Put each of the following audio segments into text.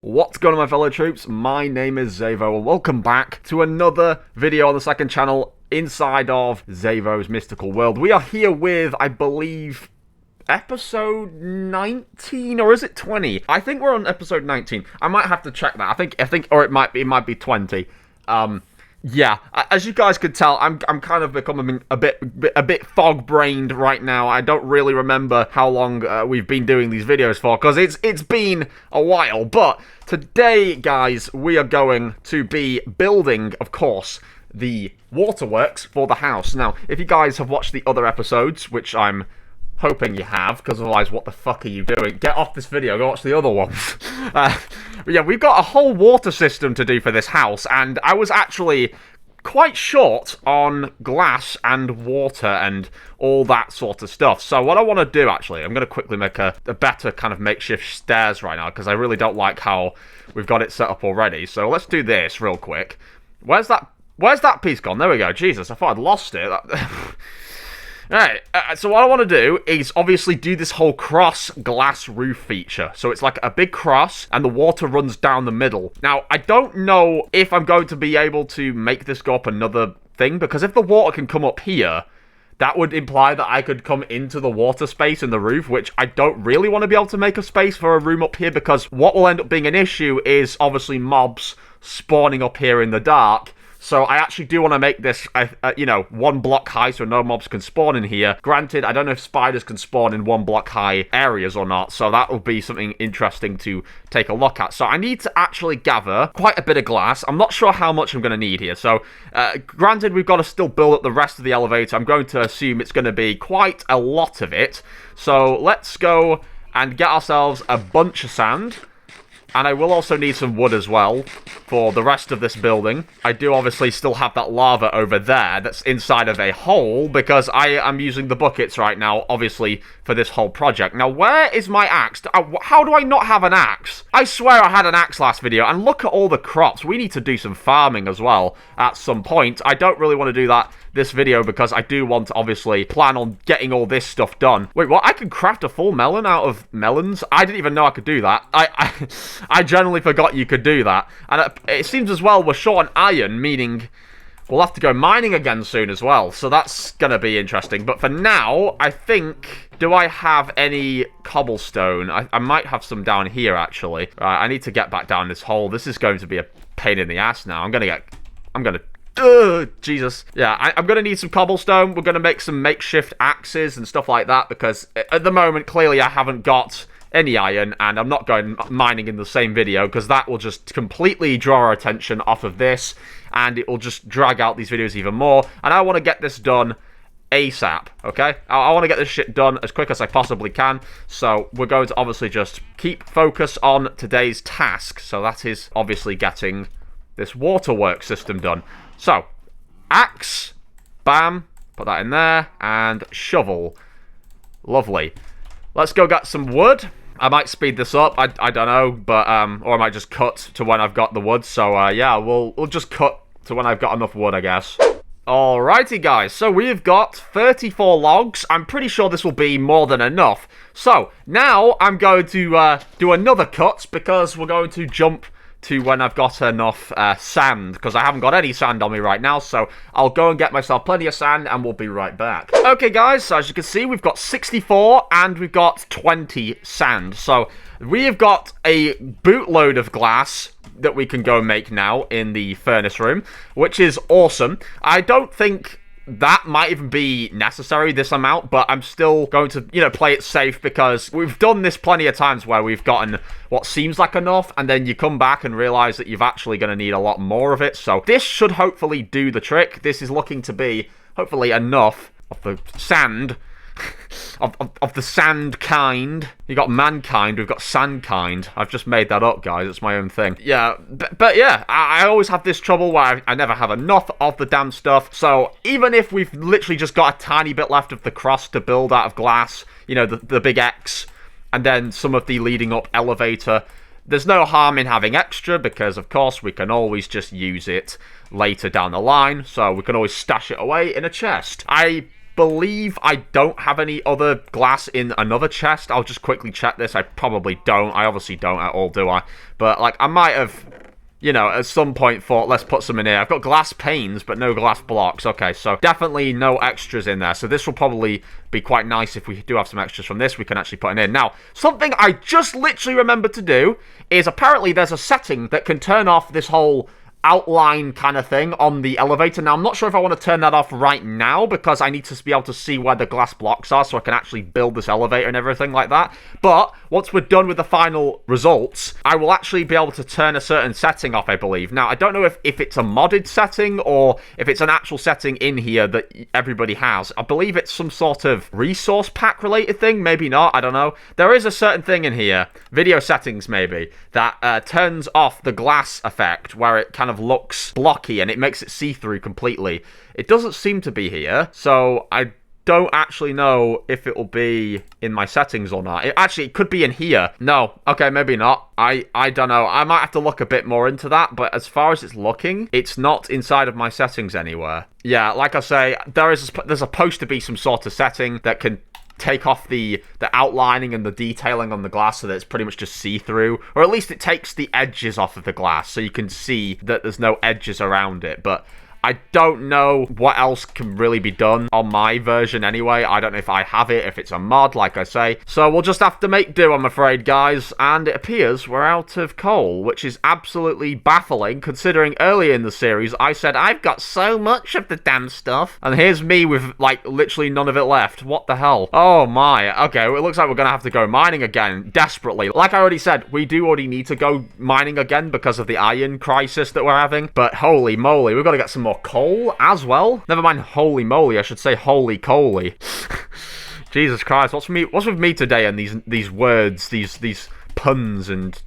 What's going on, my fellow troops? My name is XavvoMore, and welcome back to another video on the second channel inside of XavvoMore's Mystical World. We are here with, I believe, episode 19, or is it 20? I think we're on episode 19. I might have to check that. I think, or it might be 20. Yeah, as you guys could tell, I'm kind of becoming a bit fog-brained right now. I don't really remember how long we've been doing these videos for, because it's been a while. But today, guys, we are going to be building, of course, the waterworks for the house. Now, if you guys have watched the other episodes, which I'm hoping you have, because otherwise, what the fuck are you doing? Get off this video, go watch the other ones. Yeah, we've got a whole water system to do for this house, and I was actually quite short on glass and water and all that sort of stuff. So what I want to do, actually, I'm going to quickly make a better kind of makeshift stairs right now, because I really don't like how we've got it set up already. So let's do this real quick. Where's that piece gone? There we go. Jesus, I thought I'd lost it. Alright, so what I want to do is obviously do this whole cross glass roof feature. So it's like a big cross and the water runs down the middle. Now, I don't know if I'm going to be able to make this go up another thing, because if the water can come up here, that would imply that I could come into the water space in the roof, which I don't really want to be able to make a space for a room up here, because what will end up being an issue is obviously mobs spawning up here in the dark. So I actually do want to make this, one block high so no mobs can spawn in here. Granted, I don't know if spiders can spawn in one block high areas or not, so that will be something interesting to take a look at. So I need to actually gather quite a bit of glass. I'm not sure how much I'm going to need here. So granted, we've got to still build up the rest of the elevator. I'm going to assume it's going to be quite a lot of it. So let's go and get ourselves a bunch of sand. And I will also need some wood as well for the rest of this building. I do obviously still have that lava over there that's inside of a hole, because I am using the buckets right now, obviously, for this whole project. Now, where is my axe? How do I not have an axe? I swear I had an axe last video, and look at all the crops. We need to do some farming as well at some point. I don't really want to do that this video, because I do want to obviously plan on getting all this stuff done. Wait, what? I can craft a full melon out of melons? I didn't even know I could do that. I generally forgot you could do that. And it seems as well we're short on iron, meaning we'll have to go mining again soon as well. So that's going to be interesting. But for now, I think... Do I have any cobblestone? I might have some down here, actually. I need to get back down this hole. This is going to be a pain in the ass now. I'm going to... Jesus. Yeah, I'm going to need some cobblestone. We're going to make some makeshift axes and stuff like that, because at the moment, clearly I haven't got any iron, and I'm not going mining in the same video, because that will just completely draw our attention off of this, and it will just drag out these videos even more, and I want to get this done ASAP, okay? I want to get this shit done as quick as I possibly can, so we're going to obviously just keep focus on today's task. So that is obviously getting this waterworks system done. So, axe, bam, put that in there, and shovel. Lovely. Let's go get some wood. I might speed this up, I don't know, but, or I might just cut to when I've got the wood. So, yeah, we'll just cut to when I've got enough wood, I guess. Alrighty, guys, so we've got 34 logs. I'm pretty sure this will be more than enough. So, now I'm going to do another cut, because we're going to jump to when I've got enough sand, because I haven't got any sand on me right now, so I'll go and get myself plenty of sand, and we'll be right back. Okay, guys, so as you can see, we've got 64, and we've got 20 sand, so we have got a bootload of glass that we can go and make now in the furnace room, which is awesome. I don't think that might even be necessary, this amount, but I'm still going to, play it safe, because we've done this plenty of times where we've gotten what seems like enough, and then you come back and realize that you've actually going to need a lot more of it. So this should hopefully do the trick. This is looking to be, hopefully, enough of the sand, of the sand kind. You got mankind, we've got sand kind. I've just made that up, guys. It's my own thing. Yeah, but yeah, I always have this trouble where I never have enough of the damn stuff. So even if we've literally just got a tiny bit left of the cross to build out of glass, the big X, and then some of the leading up elevator, there's no harm in having extra, because of course we can always just use it later down the line. So we can always stash it away in a chest. I believe I don't have any other glass in another chest. I'll just quickly check this. I probably don't. I obviously don't at all, do I? But, like, I might have, you know, at some point thought, let's put some in here. I've got glass panes, but no glass blocks. Okay, so definitely no extras in there. So this will probably be quite nice if we do have some extras from this. We can actually put it in. Now, something I just literally remembered to do is apparently there's a setting that can turn off this whole outline kind of thing on the elevator. Now, I'm not sure if I want to turn that off right now because I need to be able to see where the glass blocks are so I can actually build this elevator and everything like that. But once we're done with the final results, I will actually be able to turn a certain setting off, I believe. Now, I don't know if it's a modded setting or if it's an actual setting in here that everybody has. I believe it's some sort of resource pack related thing. Maybe not. I don't know. There is a certain thing in here, video settings maybe, that turns off the glass effect where it kind of looks blocky and it makes it see-through completely. It doesn't seem to be here, so I don't actually know if it will be in my settings or not. It could be in here. No. Okay, maybe not. I don't know. I might have to look a bit more into that, but as far as it's looking, it's not inside of my settings anywhere. Yeah, like I say, there's supposed to be some sort of setting that can take off the outlining and the detailing on the glass so that it's pretty much just see-through, or at least it takes the edges off of the glass so you can see that there's no edges around it. But I don't know what else can really be done on my version anyway. I don't know if I have it, if it's a mod, like I say. So we'll just have to make do, I'm afraid, guys. And it appears we're out of coal, which is absolutely baffling, considering earlier in the series I said I've got so much of the damn stuff. And here's me with, like, literally none of it left. What the hell? Oh my. Okay, well, it looks like we're going to have to go mining again, desperately. Like I already said, we do already need to go mining again because of the iron crisis that we're having. But holy moly, we've got to get some more coal as well. Never mind holy moly, I should say holy coly. Jesus Christ, what's with me today and these words, these puns and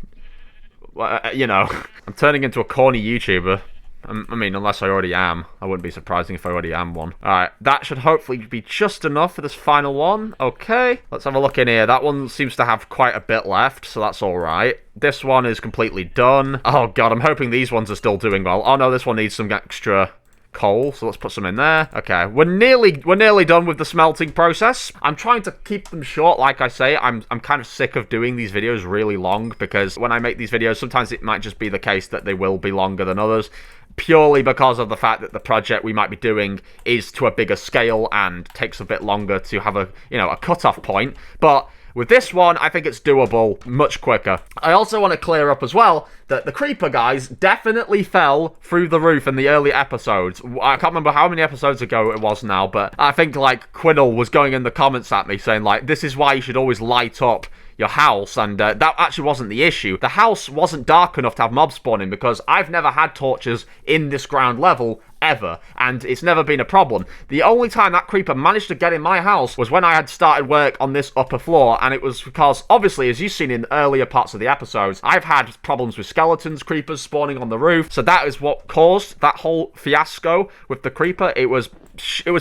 you know, I'm turning into a corny YouTuber. I mean, unless I already am. I wouldn't be surprising if I already am one. Alright, that should hopefully be just enough for this final one. Okay, let's have a look in here. That one seems to have quite a bit left, so that's alright. This one is completely done. Oh god, I'm hoping these ones are still doing well. Oh no, this one needs some extra coal, so let's put some in there. Okay, we're nearly done with the smelting process. I'm trying to keep them short, like I say. I'm kind of sick of doing these videos really long, because when I make these videos, sometimes it might just be the case that they will be longer than others, purely because of the fact that the project we might be doing is to a bigger scale and takes a bit longer to have a, you know, a cutoff point. But with this one, I think it's doable much quicker. I also want to clear up as well that the creeper guys definitely fell through the roof in the early episodes. I can't remember how many episodes ago it was now, but I think, like, Quinnell was going in the comments at me saying, like, this is why you should always light up your house, and that actually wasn't the issue. The house wasn't dark enough to have mobs spawning because I've never had torches in this ground level ever, and it's never been a problem. The only time that creeper managed to get in my house was when I had started work on this upper floor, and it was because, obviously, as you've seen in earlier parts of the episodes, I've had problems with skeletons, creepers spawning on the roof, so that is what caused that whole fiasco with the creeper. It was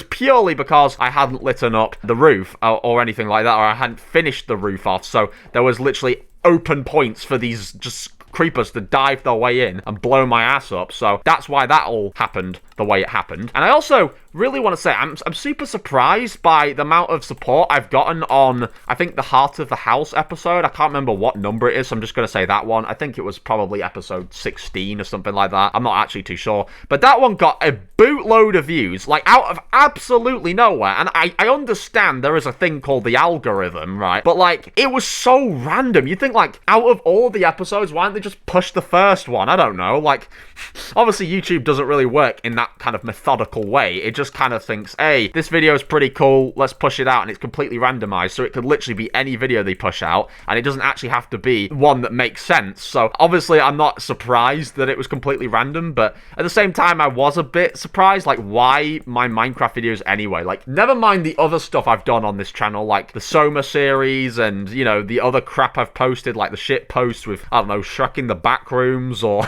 purely because I hadn't lit up the roof or anything like that, or I hadn't finished the roof off, so there was literally open points for these just creepers to dive their way in and blow my ass up. So that's why that all happened the way it happened. And I also really want to say I'm super surprised by the amount of support I've gotten on, I think, the Heart of the House episode. I can't remember what number it is, so I'm just going to say that one. I think it was probably episode 16 or something like that. I'm not actually too sure. But that one got a bootload of views, like, out of absolutely nowhere. And I understand there is a thing called the algorithm, right? But, like, it was so random. You'd think, like, out of all the episodes, why don't they just push the first one? I don't know. Like, obviously YouTube doesn't really work in that kind of methodical way. It just kind of thinks, hey, this video is pretty cool, let's push it out, and it's completely randomized, so it could literally be any video they push out, and it doesn't actually have to be one that makes sense. So obviously I'm not surprised that it was completely random, but at the same time I was a bit surprised, like, why my Minecraft videos anyway? Like, never mind the other stuff I've done on this channel, like the Soma series and, you know, the other crap I've posted, like the shit posts with, I don't know, Shrek in the Backrooms, or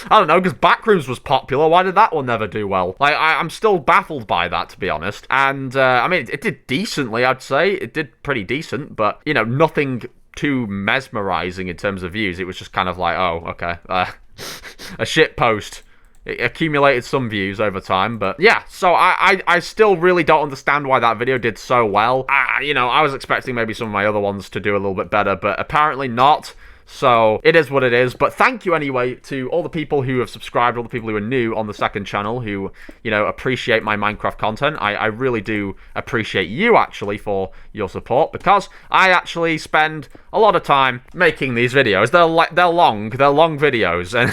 I don't know, because Backrooms was popular. Why did that one never do well? Like, I'm still baffled by that, to be honest. And, I mean, it did decently, I'd say. It did pretty decent, but, you know, nothing too mesmerizing in terms of views. It was just kind of like, oh, okay, a shit post. It accumulated some views over time, but yeah, so I still really don't understand why that video did so well. I was expecting maybe some of my other ones to do a little bit better, but apparently not. So, it is what it is, but thank you anyway to all the people who have subscribed, all the people who are new on the second channel who, appreciate my Minecraft content. I really do appreciate you, actually, for your support, because I actually spend a lot of time making these videos. They're long videos, and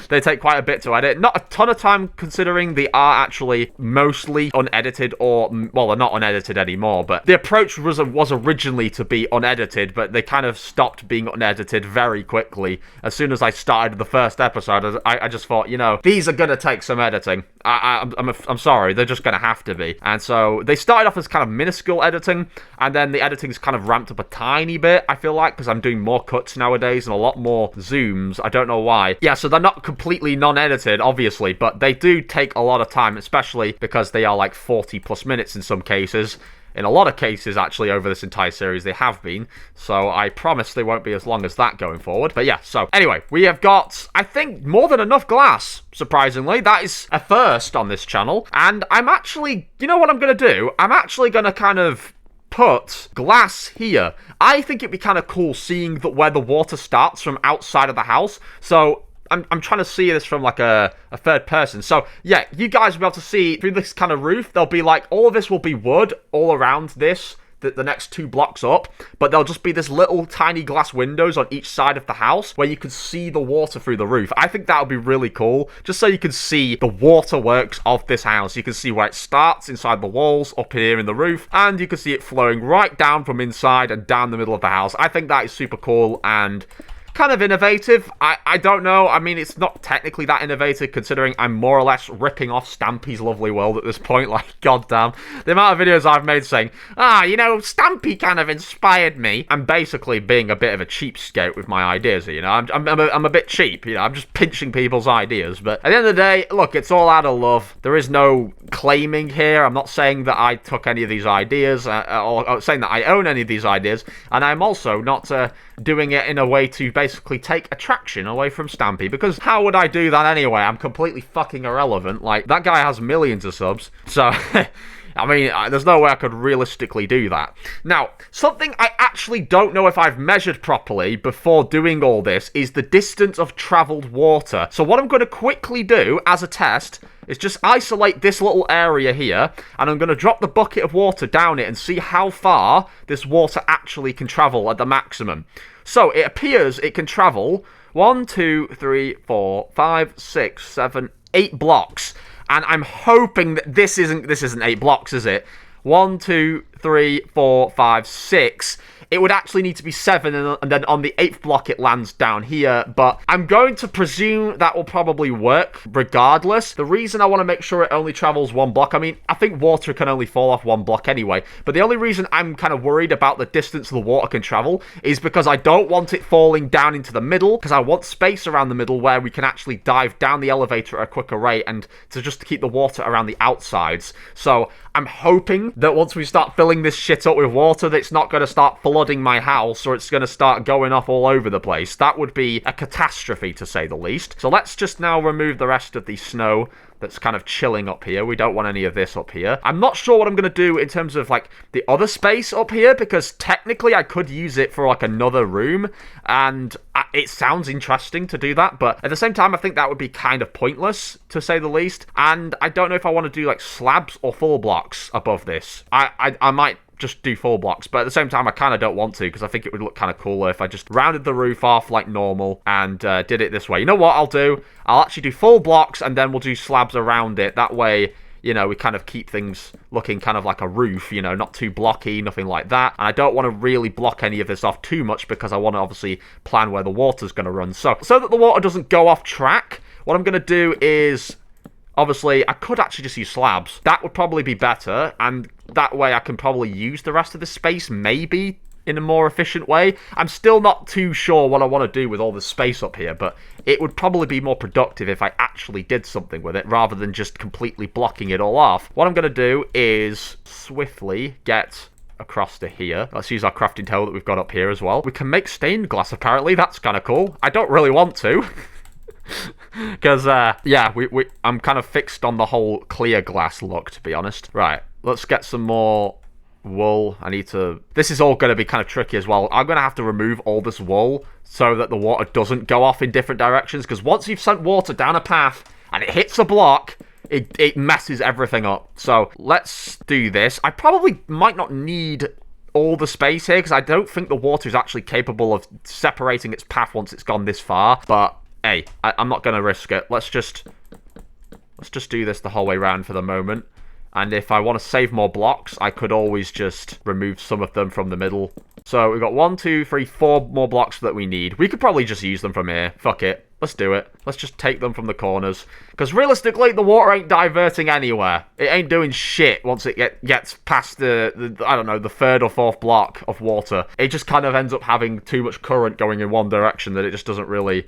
they take quite a bit to edit. Not a ton of time, considering they are actually mostly unedited, or, well, they're not unedited anymore, but the approach was originally to be unedited, but they kind of stopped being unedited very quickly. As soon as I started the first episode, I just thought, these are gonna take some editing. I'm sorry, they're just gonna have to be. And so they started off as kind of minuscule editing, and then the editing's kind of ramped up a tiny bit, I feel like, because I'm doing more cuts nowadays and a lot more zooms. I don't know why. Yeah, so they're not completely non-edited, obviously, but they do take a lot of time, especially because they are like 40 plus minutes in some cases. In a lot of cases, actually, over this entire series, they have been. So I promise they won't be as long as that going forward. But yeah, so anyway, we have got, I think, more than enough glass, surprisingly. That is a first on this channel. And I'm actually, you know what I'm going to do? I'm actually going to kind of put glass here. I think it'd be kind of cool seeing where the water starts from outside of the house. So I'm trying to see this from like a third person. So yeah, you guys will be able to see through this kind of roof. There'll be like, all of this will be wood all around this, the next 2 blocks up, but there'll just be this little tiny glass windows on each side of the house where you can see the water through the roof. I think that would be really cool, just so you can see the waterworks of this house. You can see where it starts inside the walls up here in the roof, and you can see it flowing right down from inside and down the middle of the house. I think that is super cool and kind of innovative. I don't know. I mean, it's not technically that innovative, considering I'm more or less ripping off Stampy's Lovely World at this point. Like, goddamn. The amount of videos I've made saying, Stampy kind of inspired me. I'm basically being a bit of a cheapskate with my ideas, I'm a bit cheap, I'm just pinching people's ideas. But at the end of the day, look, it's all out of love. There is no claiming here. I'm not saying that I took any of these ideas, or saying that I own any of these ideas, and I'm also not doing it in a way to basically take attraction away from Stampy, because how would I do that anyway? I'm completely fucking irrelevant. Like, that guy has millions of subs, so I mean, there's no way I could realistically do that. Now, something I actually don't know if I've measured properly before doing all this is the distance of traveled water. So what I'm going to quickly do as a test is just isolate this little area here, and I'm going to drop the bucket of water down it and see how far this water actually can travel at the maximum. So it appears it can travel 1, 2, 3, 4, 5, 6, 7, 8 blocks. And I'm hoping that this isn't 8 blocks, is it? 1, 2, 3, 4, 5, 6. It would actually need to be 7, and then on the 8th block it lands down here, but I'm going to presume that will probably work regardless. The reason I want to make sure it only travels 1 block, I mean, I think water can only fall off 1 block anyway, but the only reason I'm kind of worried about the distance the water can travel is because I don't want it falling down into the middle, because I want space around the middle where we can actually dive down the elevator at a quicker rate, and to just keep the water around the outsides. So I'm hoping that once we start filling this shit up with water, that it's not going to start flooding my house, or it's going to start going off all over the place. That would be a catastrophe, to say the least. So let's just now remove the rest of the snow that's kind of chilling up here. We don't want any of this up here. I'm not sure what I'm going to do in terms of, like, the other space up here, because technically I could use it for, like, another room, and it sounds interesting to do that, but at the same time, I think that would be kind of pointless, to say the least, and I don't know if I want to do, like, slabs or full blocks above this. I might just do 4 blocks, but at the same time I kind of don't want to, because I think it would look kind of cooler if I just rounded the roof off like normal and did it this way. You know what I'll do? I'll actually do 4 blocks, and then we'll do slabs around it. That way, we kind of keep things looking kind of like a roof, not too blocky, nothing like that. And I don't want to really block any of this off too much, because I want to obviously plan where the water's going to run. So that the water doesn't go off track, what I'm going to do is, obviously, I could actually just use slabs. That would probably be better, and that way I can probably use the rest of the space, maybe, in a more efficient way. I'm still not too sure what I want to do with all this space up here, but it would probably be more productive if I actually did something with it, rather than just completely blocking it all off. What I'm going to do is swiftly get across to here. Let's use our crafting table that we've got up here as well. We can make stained glass, apparently. That's kind of cool. I don't really want to. Because, yeah, I'm kind of fixed on the whole clear glass look, to be honest. Right, let's get some more wool. I need to... This is all going to be kind of tricky as well. I'm going to have to remove all this wool so that the water doesn't go off in different directions. Because once you've sent water down a path and it hits a block, it messes everything up. So let's do this. I probably might not need all the space here because I don't think the water is actually capable of separating its path once it's gone this far. But hey, I'm not going to risk it. Let's just do this the whole way around for the moment. And if I want to save more blocks, I could always just remove some of them from the middle. So we've got 1, 2, 3, 4 more blocks that we need. We could probably just use them from here. Fuck it. Let's do it. Let's just take them from the corners. Because realistically, the water ain't diverting anywhere. It ain't doing shit once it gets past the I don't know, the 3rd or 4th block of water. It just kind of ends up having too much current going in one direction that it just doesn't really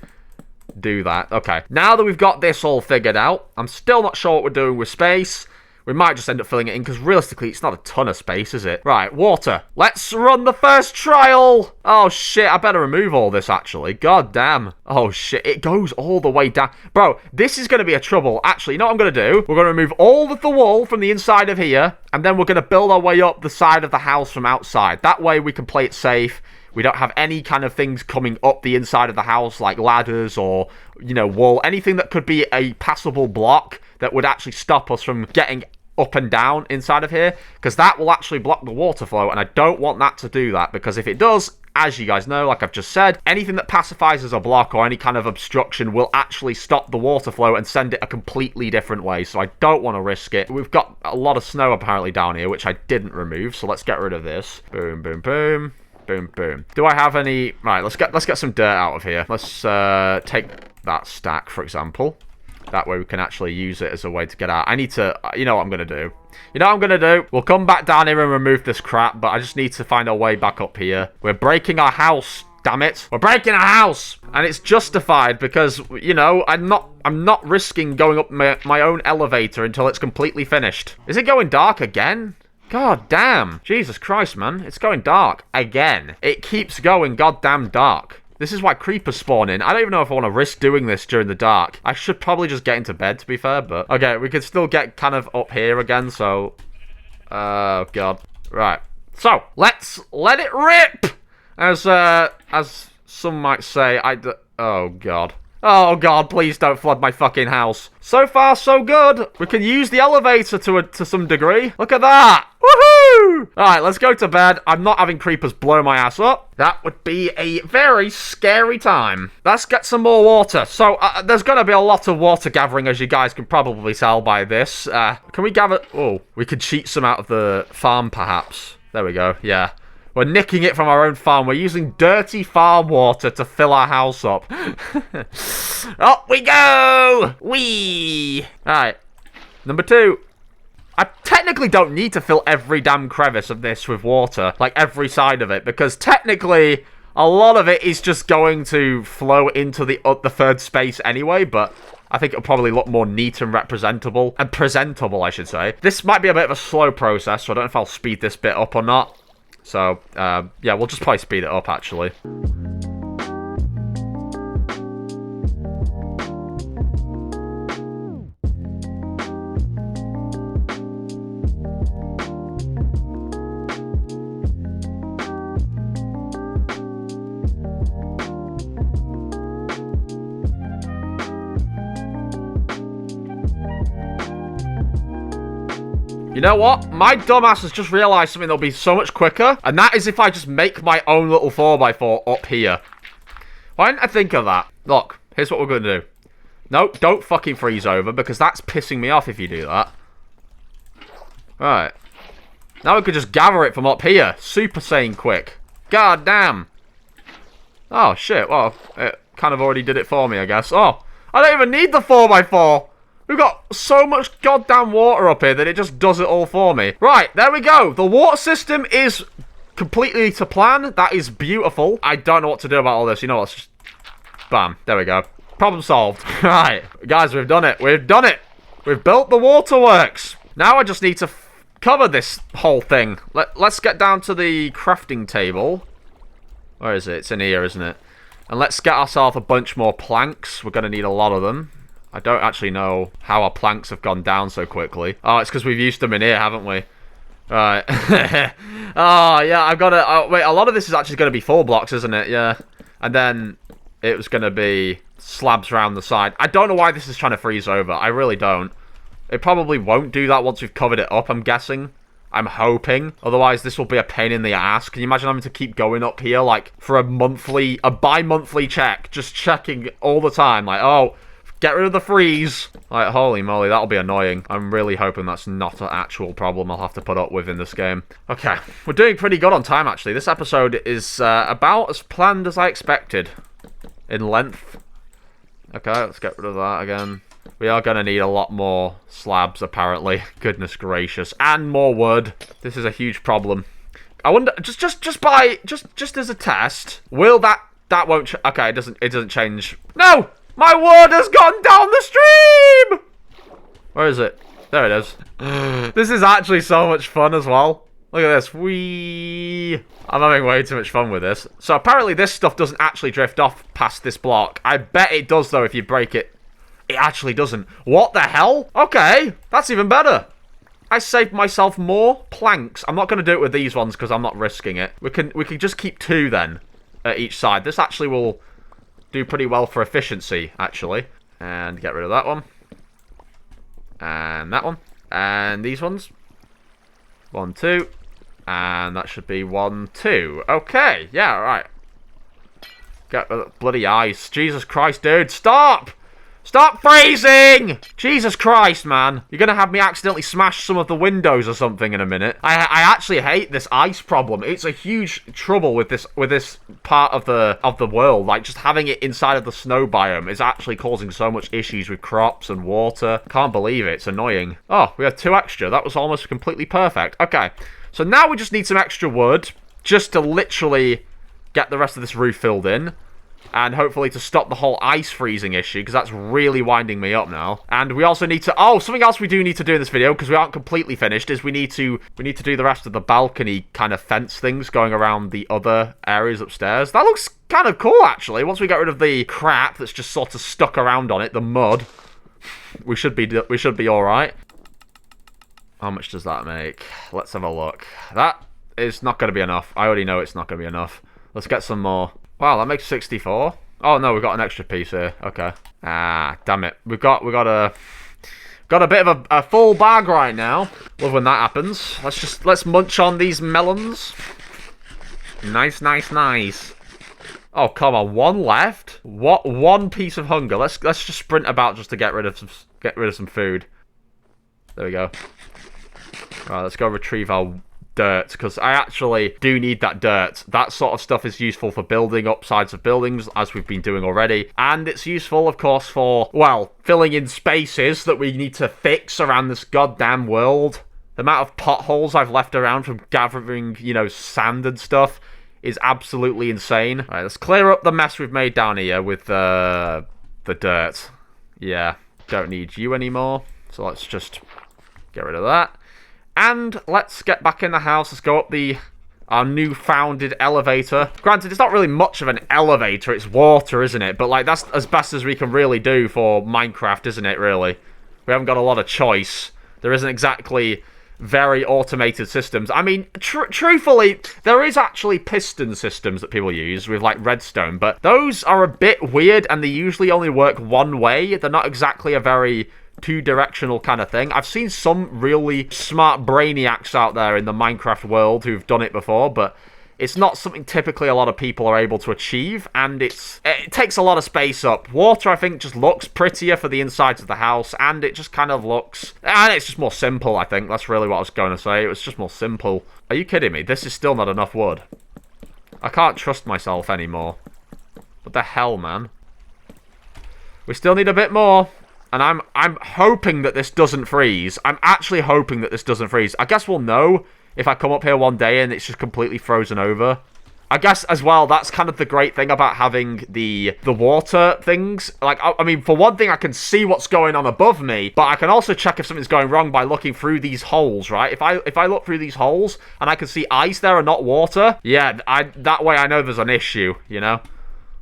do that. Okay. Now that we've got this all figured out, I'm still not sure what we're doing with space. We might just end up filling it in, because realistically, it's not a ton of space, is it? Right, water. Let's run the first trial! Oh, shit, I better remove all this, actually. God damn. Oh, shit, it goes all the way down. Bro, this is going to be a trouble. Actually, you know what I'm going to do? We're going to remove all of the wool from the inside of here, and then we're going to build our way up the side of the house from outside. That way, we can play it safe. We don't have any kind of things coming up the inside of the house, like ladders or, you know, wool. Anything that could be a passable block that would actually stop us from getting up and down inside of here, because that will actually block the water flow, and I don't want that to do that, because if it does, as you guys know, like I've just said, anything that pacifies as a block or any kind of obstruction will actually stop the water flow and send it a completely different way, so I don't want to risk it. We've got a lot of snow apparently down here, which I didn't remove, so let's get rid of this. Boom, boom, boom. Boom, boom. Do I have any... Right, let's get some dirt out of here. Let's take that stack, for example. That way we can actually use it as a way to get out. I need to... You know what I'm going to do? You know what I'm going to do? We'll come back down here and remove this crap, but I just need to find our way back up here. We're breaking our house, damn it. We're breaking our house! And it's justified because, you know, I'm not risking going up my own elevator until it's completely finished. Is it going dark again? God damn. Jesus Christ, man. It's going dark again. It keeps going goddamn dark. This is why creepers spawn in. I don't even know if I want to risk doing this during the dark. I should probably just get into bed, to be fair, but... Okay, we could still get kind of up here again, so... Oh, God. Right. So, let's let it rip! As some might say, oh, God. Oh, God, please don't flood my fucking house. So far, so good. We can use the elevator to some degree. Look at that. Woohoo! Alright, let's go to bed. I'm not having creepers blow my ass up. That would be a very scary time. Let's get some more water. So, there's going to be a lot of water gathering, as you guys can probably tell by this. Can we gather... Oh, we could cheat some out of the farm, perhaps. There we go, yeah. We're nicking it from our own farm. We're using dirty farm water to fill our house up. Up we go! Whee! Alright. Number 2. I technically don't need to fill every damn crevice of this with water. Like, every side of it. Because technically, a lot of it is just going to flow into the 3rd space anyway. But I think it'll probably look more neat and representable. And presentable, I should say. This might be a bit of a slow process, so I don't know if I'll speed this bit up or not. So, yeah, we'll just probably speed it up, actually. You know what? My dumbass has just realised something that'll be so much quicker, and that is if I just make my own little 4x4 up here. Why didn't I think of that? Look, here's what we're going to do. No, don't fucking freeze over, because that's pissing me off if you do that. Right. Now we could just gather it from up here. Super Saiyan quick. God damn. Oh, shit. Well, it kind of already did it for me, I guess. Oh, I don't even need the 4x4. We've got so much goddamn water up here that it just does it all for me. Right, there we go. The water system is completely to plan. That is beautiful. I don't know what to do about all this. You know what? Bam. There we go. Problem solved. Right. Guys, we've done it. We've done it. We've built the waterworks. Now I just need to cover this whole thing. Let's get down to the crafting table. Where is it? It's in here, isn't it? And let's get ourselves a bunch more planks. We're going to need a lot of them. I don't actually know how our planks have gone down so quickly. Oh, it's because we've used them in here, haven't we? Right. Oh, yeah, I've got to... Oh, wait, a lot of this is actually going to be 4 blocks, isn't it? Yeah. And then it was going to be slabs around the side. I don't know why this is trying to freeze over. I really don't. It probably won't do that once we've covered it up, I'm guessing. I'm hoping. Otherwise, this will be a pain in the ass. Can you imagine having to keep going up here, like, for a bi-monthly check? Just checking all the time. Like, oh, get rid of the freeze. Like, holy moly, that'll be annoying. I'm really hoping that's not an actual problem I'll have to put up with in this game. Okay, we're doing pretty good on time, actually. This episode is about as planned as I expected in length. Okay, let's get rid of that again. We are going to need a lot more slabs, apparently. Goodness gracious. And more wood. This is a huge problem. I wonder, just as a test, will that won't, okay, it doesn't change. No! My wood has gone down the stream! Where is it? There it is. This is actually so much fun as well. Look at this. I'm having way too much fun with this. So apparently this stuff doesn't actually drift off past this block. I bet it does, though, if you break it. It actually doesn't. What the hell? Okay, that's even better. I saved myself more planks. I'm not going to do it with these ones because I'm not risking it. We can just keep 2 then at each side. This actually will do pretty well for efficiency, actually. And get rid of that one. And that one. And these ones. 1, 2. And that should be 1, 2. Okay, yeah, right. Get the bloody eyes. Jesus Christ, dude, stop! Stop freezing! Jesus Christ, man. You're gonna have me accidentally smash some of the windows or something in a minute. I actually hate this ice problem. It's a huge trouble with this part of the world. Like, just having it inside of the snow biome is actually causing so much issues with crops and water. Can't believe it. It's annoying. Oh, we have 2 extra. That was almost completely perfect. Okay. So now we just need some extra wood just to literally get the rest of this roof filled in. And hopefully to stop the whole ice freezing issue, because that's really winding me up now. And we also need to... Oh, something else we do need to do in this video, because we aren't completely finished, is we need to do the rest of the balcony kind of fence things going around the other areas upstairs. That looks kind of cool, actually. Once we get rid of the crap that's just sort of stuck around on it, the mud, we should be all right. How much does that make? Let's have a look. That is not going to be enough. I already know it's not going to be enough. Let's get some more. Wow, that makes 64. Oh no, we've got an extra piece here. Okay. Ah, damn it. We've got a bit of a full bag right now. Love when that happens. Let's munch on these melons. Nice, nice, nice. Oh, come on, 1 left? What? 1 piece of hunger. Let's just sprint about just to get rid of some food. There we go. Right, let's go retrieve our dirt, because I actually do need that dirt. That sort of stuff is useful for building up sides of buildings, as we've been doing already. And it's useful, of course, for, well, filling in spaces that we need to fix around this goddamn world. The amount of potholes I've left around from gathering, you know, sand and stuff is absolutely insane. All right, let's clear up the mess we've made down here with the dirt. Yeah, don't need you anymore. So let's just get rid of that. And let's get back in the house. Let's go up our new founded elevator. Granted, it's not really much of an elevator. It's water, isn't it? But, like, that's as best as we can really do for Minecraft, isn't it, really? We haven't got a lot of choice. There isn't exactly very automated systems. I mean, truthfully, there is actually piston systems that people use with, like, redstone. But those are a bit weird, and they usually only work one way. They're not exactly a very two-directional kind of thing. I've seen some really smart brainiacs out there in the Minecraft world who've done it before, but it's not something typically a lot of people are able to achieve, and it takes a lot of space up. Water, I think, just looks prettier for the insides of the house, and it just kind of looks... And it's just more simple, I think. That's really what I was going to say. It was just more simple. Are you kidding me? This is still not enough wood. I can't trust myself anymore. What the hell, man? We still need a bit more. And I'm hoping that this doesn't freeze. I'm actually hoping that this doesn't freeze. I guess we'll know if I come up here one day and it's just completely frozen over. I guess, as well, that's kind of the great thing about having the water things. Like, I mean, for one thing, I can see what's going on above me, but I can also check if something's going wrong by looking through these holes, right? If I look through these holes and I can see ice there and not water, yeah, that way I know there's an issue, you know?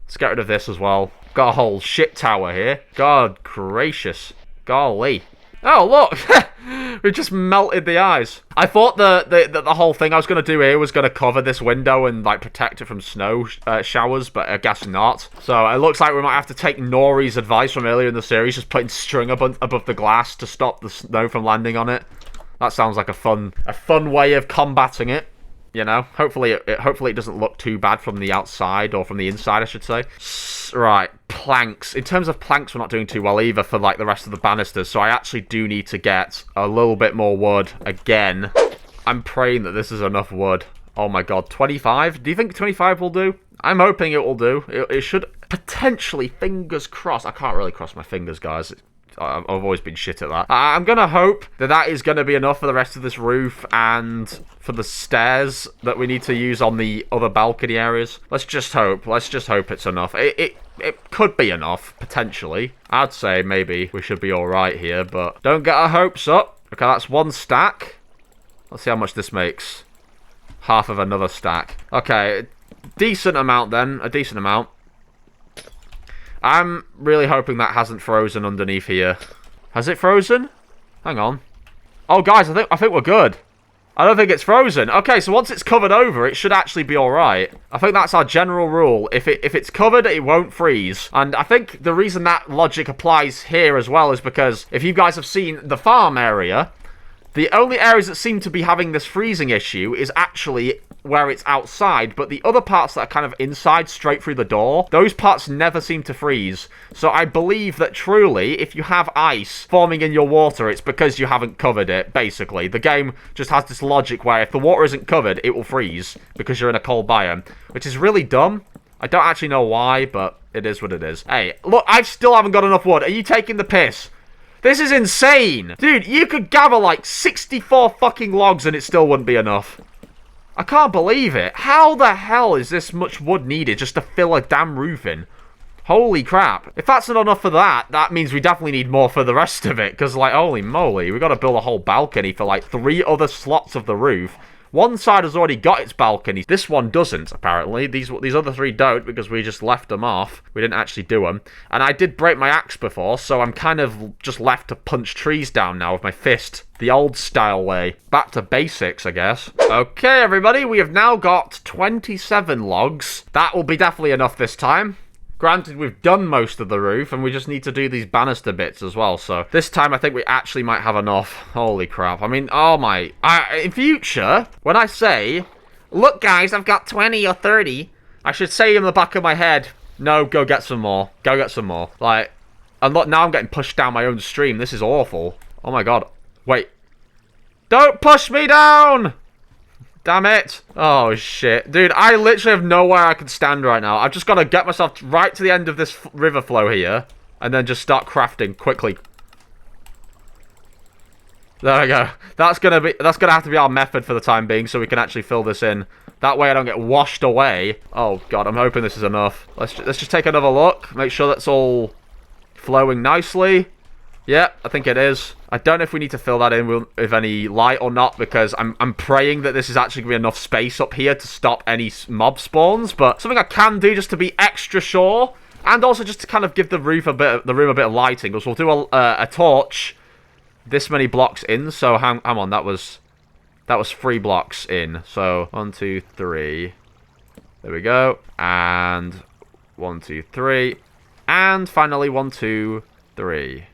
Let's get rid of this as well. Got a whole shit tower here. God gracious. Golly. Oh, look! We just melted the ice. I thought the whole thing I was going to do here was going to cover this window and, like, protect it from snow showers, but I guess not. So it looks like we might have to take Nori's advice from earlier in the series, just putting string above the glass to stop the snow from landing on it. That sounds like a fun way of combating it. You know, hopefully it doesn't look too bad from the outside, or from the inside, I should say. Right, planks. In terms of planks, we're not doing too well either for, like, the rest of the banisters, so I actually do need to get a little bit more wood again. I'm praying that this is enough wood. Oh my god, 25? Do you think 25 will do? I'm hoping it will do. It should potentially, fingers crossed. I can't really cross my fingers, guys. I've always been shit at that. I'm going to hope that is going to be enough for the rest of this roof and for the stairs that we need to use on the other balcony areas. Let's just hope. Let's just hope it's enough. It could be enough, potentially. I'd say maybe we should be alright here, but don't get our hopes up. Okay, that's one stack. Let's see how much this makes. Half of another stack. Okay, decent amount then. A decent amount. I'm really hoping that hasn't frozen underneath here. Has it frozen? Hang on. Oh, guys, I think we're good. I don't think it's frozen. Okay, so once it's covered over, it should actually be alright. I think that's our general rule. If it's covered, it won't freeze. And I think the reason that logic applies here as well is because if you guys have seen the farm area, the only areas that seem to be having this freezing issue is actually where it's outside, but the other parts that are kind of inside, straight through the door, those parts never seem to freeze. So I believe that truly, if you have ice forming in your water, it's because you haven't covered it, basically. The game just has this logic where if the water isn't covered, it will freeze, because you're in a cold biome, which is really dumb. I don't actually know why, but it is what it is. Hey, look, I still haven't got enough wood. Are you taking the piss? This is insane! Dude, you could gather like 64 fucking logs and it still wouldn't be enough. I can't believe it. How the hell is this much wood needed just to fill a damn roof in? Holy crap. If that's not enough for that, that means we definitely need more for the rest of it. Because, like, holy moly, we've got to build a whole balcony for, like, 3 other slots of the roof. One side has already got its balcony. This one doesn't, apparently. These other 3 don't, because we just left them off. We didn't actually do them. And I did break my axe before, so I'm kind of just left to punch trees down now with my fist. The old style way. Back to basics, I guess. Okay, everybody, we have now got 27 logs. That will be definitely enough this time. Granted, we've done most of the roof, and we just need to do these banister bits as well. So this time, I think we actually might have enough. Holy crap. I mean, oh my... in future, when I say, look, guys, I've got 20 or 30, I should say in the back of my head, no, go get some more. Go get some more. Like, and look, now I'm getting pushed down my own stream. This is awful. Oh my god. Wait. Don't push me down! Damn it. Oh, shit. Dude, I literally have nowhere I can stand right now. I've just got to get myself right to the end of this river flow here. And then just start crafting quickly. There we go. That's gonna have to be our method for the time being, so we can actually fill this in. That way I don't get washed away. Oh, God. I'm hoping this is enough. Let's just take another look. Make sure that's all flowing nicely. Yeah, I think it is. I don't know if we need to fill that in with any light or not, because I'm praying that this is actually going to be enough space up here to stop any mob spawns. But something I can do just to be extra sure, and also just to kind of give the room a bit of lighting, because we'll do a torch this many blocks in. So hang on, that was 3 blocks in. So 1, 2, 3. There we go. And 1, 2, 3. And finally 1, 2, 3.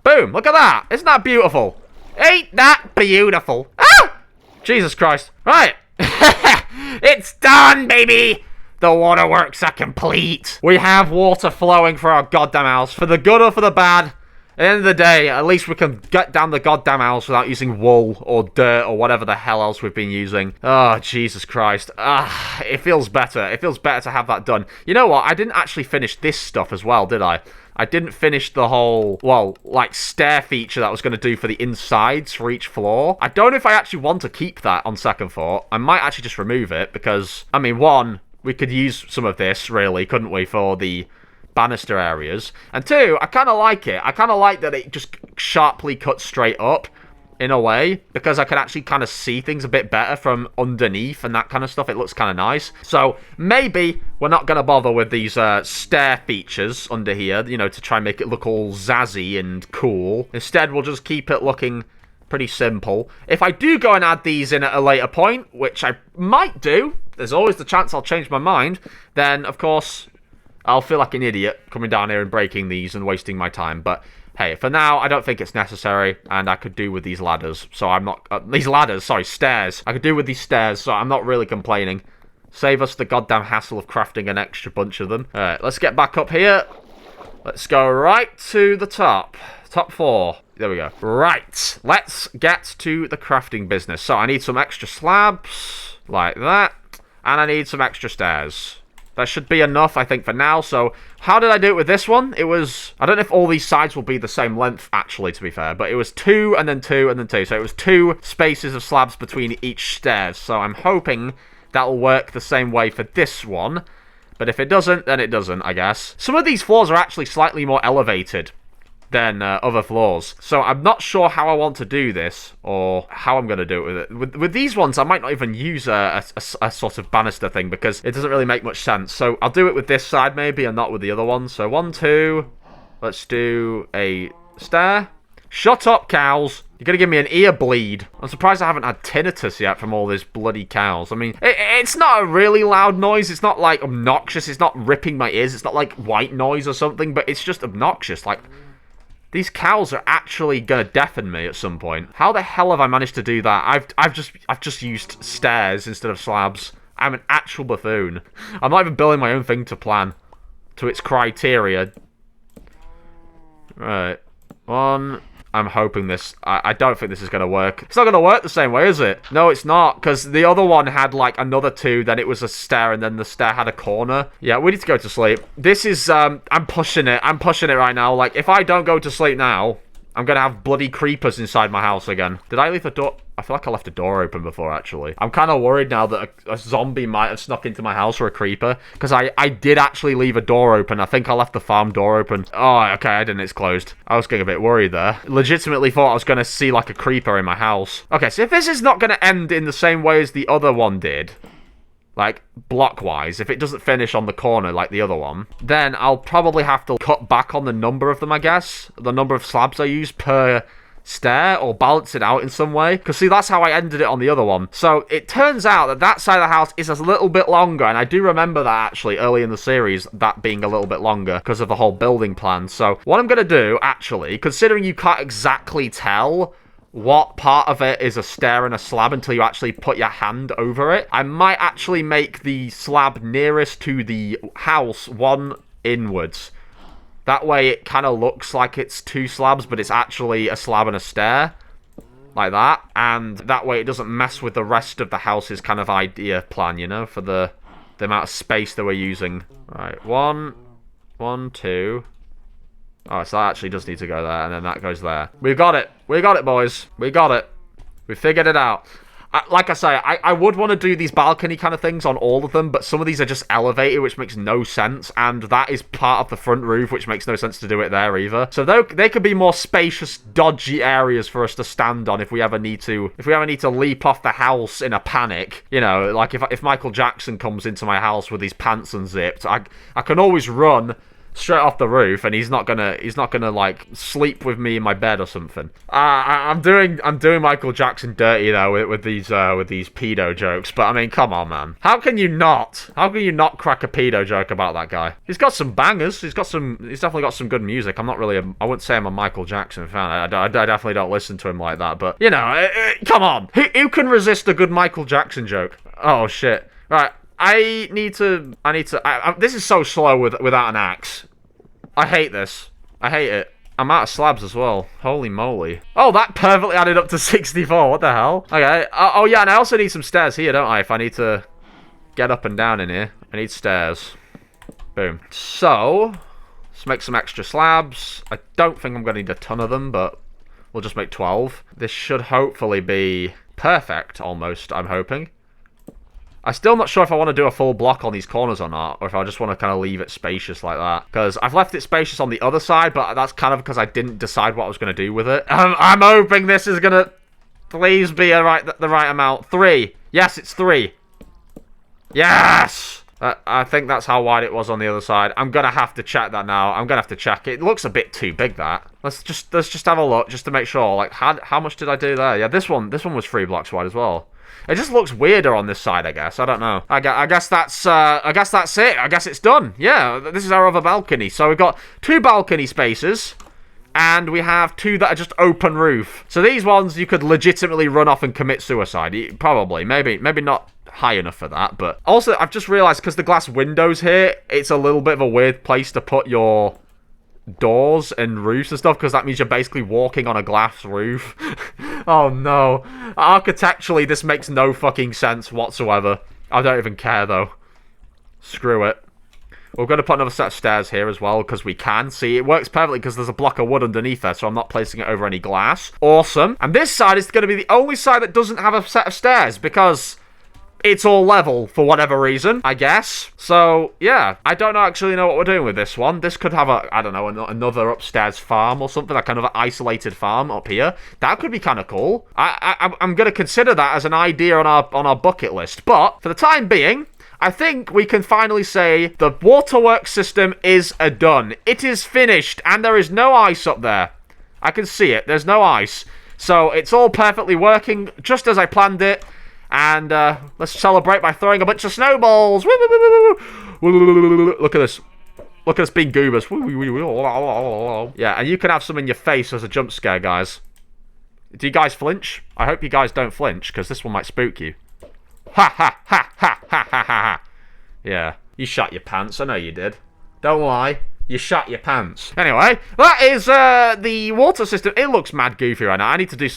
Boom! Look at that! Isn't that beautiful? Ain't that beautiful? Ah! Jesus Christ. Right. It's done, baby! The waterworks are complete. We have water flowing for our goddamn house. For the good or for the bad, at the end of the day, at least we can get down the goddamn house without using wool or dirt or whatever the hell else we've been using. Oh, Jesus Christ. It feels better. It feels better to have that done. You know what? I didn't actually finish this stuff as well, did I? I didn't finish the whole, well, like, stair feature that I was going to do for the insides for each floor. I don't know if I actually want to keep that on second thought. I might actually just remove it because, I mean, 1, we could use some of this, really, couldn't we, for the banister areas. And 2, I kind of like it. I kind of like that it just sharply cuts straight up in a way, because I can actually kind of see things a bit better from underneath and that kind of stuff. It looks kind of nice. So maybe we're not going to bother with these stair features under here, you know, to try and make it look all zazzy and cool. Instead, we'll just keep it looking pretty simple. If I do go and add these in at a later point, which I might do, there's always the chance I'll change my mind, then, of course, I'll feel like an idiot coming down here and breaking these and wasting my time. But, hey, for now, I don't think it's necessary, and I could do with these ladders. So I'm not... stairs. I could do with these stairs, so I'm not really complaining. Save us the goddamn hassle of crafting an extra bunch of them. Alright, let's get back up here. Let's go right to the top. Top 4. There we go. Right, let's get to the crafting business. So I need some extra slabs, like that, and I need some extra stairs. That should be enough, I think, for now. So how did I do it with this one? It was... I don't know if all these sides will be the same length, actually, to be fair, but it was 2, and then 2, and then 2. So it was 2 spaces of slabs between each stairs. So I'm hoping that'll work the same way for this one. But if it doesn't, then it doesn't, I guess. Some of these floors are actually slightly more elevated than other floors. So I'm not sure how I want to do this, or how I'm going to do it with it. With these ones, I might not even use a sort of banister thing, because it doesn't really make much sense. So I'll do it with this side, maybe, and not with the other one. So 1, 2, let's do a stair. Shut up, cows. You're going to give me an ear bleed. I'm surprised I haven't had tinnitus yet from all these bloody cows. I mean, it's not a really loud noise. It's not, like, obnoxious. It's not ripping my ears. It's not, like, white noise or something, but it's just obnoxious. Like... these cows are actually gonna deafen me at some point. How the hell have I managed to do that? I've just used stairs instead of slabs. I'm an actual buffoon. I'm not even building my own thing to plan to its criteria. Right. 1. I'm hoping this... I don't think this is going to work. It's not going to work the same way, is it? No, it's not, because the other one had, like, another 2, then it was a stair, and then the stair had a corner. Yeah, we need to go to sleep. This is, I'm pushing it. I'm pushing it right now. Like, if I don't go to sleep now, I'm going to have bloody creepers inside my house again. Did I leave the door... I feel like I left the door open before, actually. I'm kind of worried now that a zombie might have snuck into my house, or a creeper. Because I did actually leave a door open. I think I left the farm door open. Oh, okay, I didn't. It's closed. I was getting a bit worried there. Legitimately thought I was going to see, like, a creeper in my house. Okay, so if this is not going to end in the same way as the other one did... like, block-wise, if it doesn't finish on the corner like the other one, then I'll probably have to cut back on the number of them, I guess. The number of slabs I use per stair, or balance it out in some way. Because, see, that's how I ended it on the other one. So, it turns out that that side of the house is a little bit longer, and I do remember that, actually, early in the series, that being a little bit longer, because of the whole building plan. So, what I'm going to do, actually, considering you can't exactly tell what part of it is a stair and a slab until you actually put your hand over it, I might actually make the slab nearest to the house 1 inwards. That way it kind of looks like it's 2 slabs, but it's actually a slab and a stair. Like that. And that way it doesn't mess with the rest of the house's kind of idea plan, you know, for the amount of space that we're using. Right, 1, 1, 2... oh, so that actually does need to go there, and then that goes there. We've got it. We got it, boys. We got it. We figured it out. Like I say, I would want to do these balcony kind of things on all of them, but some of these are just elevated, which makes no sense, and that is part of the front roof, which makes no sense to do it there either. So they could be more spacious, dodgy areas for us to stand on if we ever need to leap off the house in a panic. You know, like if Michael Jackson comes into my house with his pants unzipped, I can always run straight off the roof, and he's not gonna like sleep with me in my bed or something. I'm doing Michael Jackson dirty though with these pedo jokes, but I mean, come on, man. How can you not crack a pedo joke about that guy? He's got some bangers. He's definitely got some good music. I wouldn't say I'm a Michael Jackson fan. I definitely don't listen to him like that, but you know, come on. Who can resist a good Michael Jackson joke? Oh shit. Right. This is so slow without an axe. I hate this. I hate it. I'm out of slabs as well. Holy moly. Oh, that perfectly added up to 64. What the hell? Okay. Oh, yeah, and I also need some stairs here, don't I? If I need to get up and down in here. I need stairs. Boom. So, let's make some extra slabs. I don't think I'm going to need a ton of them, but we'll just make 12. This should hopefully be perfect, almost, I'm hoping. I'm still not sure if I want to do a full block on these corners or not, or if I just want to kind of leave it spacious like that. Because I've left it spacious on the other side, but that's kind of because I didn't decide what I was going to do with it. I'm hoping this is going to... Please be the right amount. 3. Yes, it's 3. Yes! I think that's how wide it was on the other side. I'm gonna have to check that now. I'm gonna have to check it. It looks a bit too big, that. Let's just have a look just to make sure. Like, how much did I do there? Yeah, this one was 3 blocks wide as well. It just looks weirder on this side, I guess. I don't know. I guess that's it. I guess it's done. Yeah, this is our other balcony. So we've got 2 balcony spaces. And we have 2 that are just open roof. So these ones, you could legitimately run off and commit suicide. Probably. Maybe not high enough for that. But also, I've just realized, because the glass windows here, it's a little bit of a weird place to put your doors and roofs and stuff, because that means you're basically walking on a glass roof. Oh, no. Architecturally, this makes no fucking sense whatsoever. I don't even care, though. Screw it. We're going to put another set of stairs here as well, because we can. See, it works perfectly because there's a block of wood underneath there, so I'm not placing it over any glass. Awesome. And this side is going to be the only side that doesn't have a set of stairs, because it's all level for whatever reason, I guess. So, yeah. I don't actually know what we're doing with this one. This could have I don't know, another upstairs farm or something, like another isolated farm up here. That could be kind of cool. I'm going to consider that as an idea on our bucket list. But, for the time being, I think we can finally say the Waterworks system is done. It is finished, and there is no ice up there. I can see it. There's no ice. So it's all perfectly working, just as I planned it. And let's celebrate by throwing a bunch of snowballs. Look at this. Look at us being goobers. Yeah, and you can have some in your face as a jump scare, guys. Do you guys flinch? I hope you guys don't flinch, because this one might spook you. Ha ha ha ha ha ha ha. Yeah, you shut your pants. I know you did. Don't lie. You shut your pants. Anyway, that is the water system. It looks mad goofy right now. I need to do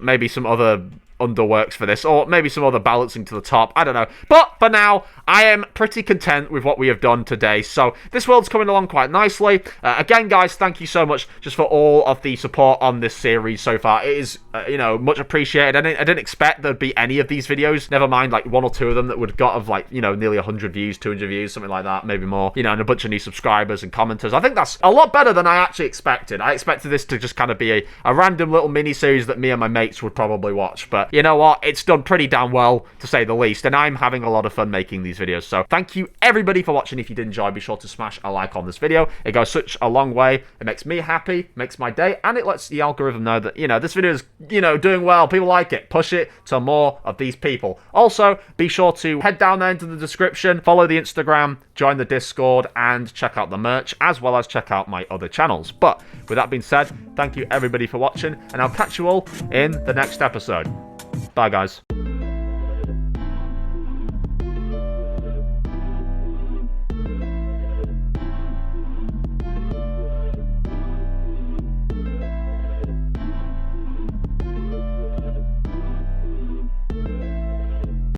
maybe some other underworks for this, or maybe some other balancing to the top. I don't know. But for now, I am pretty content with what we have done today. So this world's coming along quite nicely. Again, guys, thank you so much just for all of the support on this series so far. It is, much appreciated. I didn't expect there'd be any of these videos. Never mind, like 1 or 2 of them that would got of like, nearly 100 views, 200 views, something like that, maybe more. And a bunch of new subscribers and commenters. I think that's a lot better than I actually expected. I expected this to just kind of be a random little mini-series that me and my mates would probably watch. But you know what? It's done pretty damn well, to say the least. And I'm having a lot of fun making these videos. So thank you everybody for watching. If you did enjoy, be sure to smash a like on this video. It goes such a long way. It makes me happy, makes my day, and it lets the algorithm know that, this video is, doing well. People like it. Push it to more of these people. Also, be sure to head down there into the description, follow the Instagram, join the Discord, and check out the merch, as well as check out my other channels. But with that being said, thank you everybody for watching, and I'll catch you all in the next episode. Bye, guys.